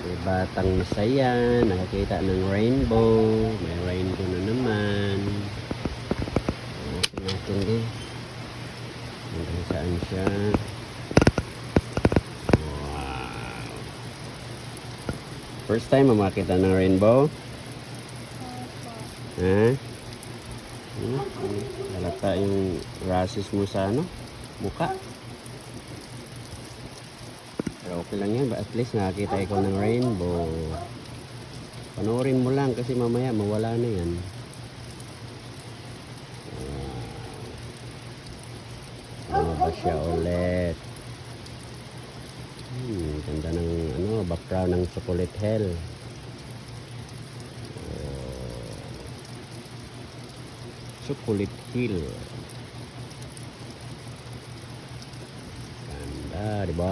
May batang masaya, nakakita ng rainbow. May rainbow na naman. Tingnan natin din. Hanggang saan siya. Wow. First time mo makita ng rainbow? Ha? Halata yung rashes mo sa ano? Muka. Pero okay lang yan. At least nakakita ikaw ng rainbow. Panoorin mo lang kasi mamaya mawala na yan. Ano ba siya ulit? Ganda ng ano, background ng Chocolate Hill. Chocolate Hill. Ganda, di ba?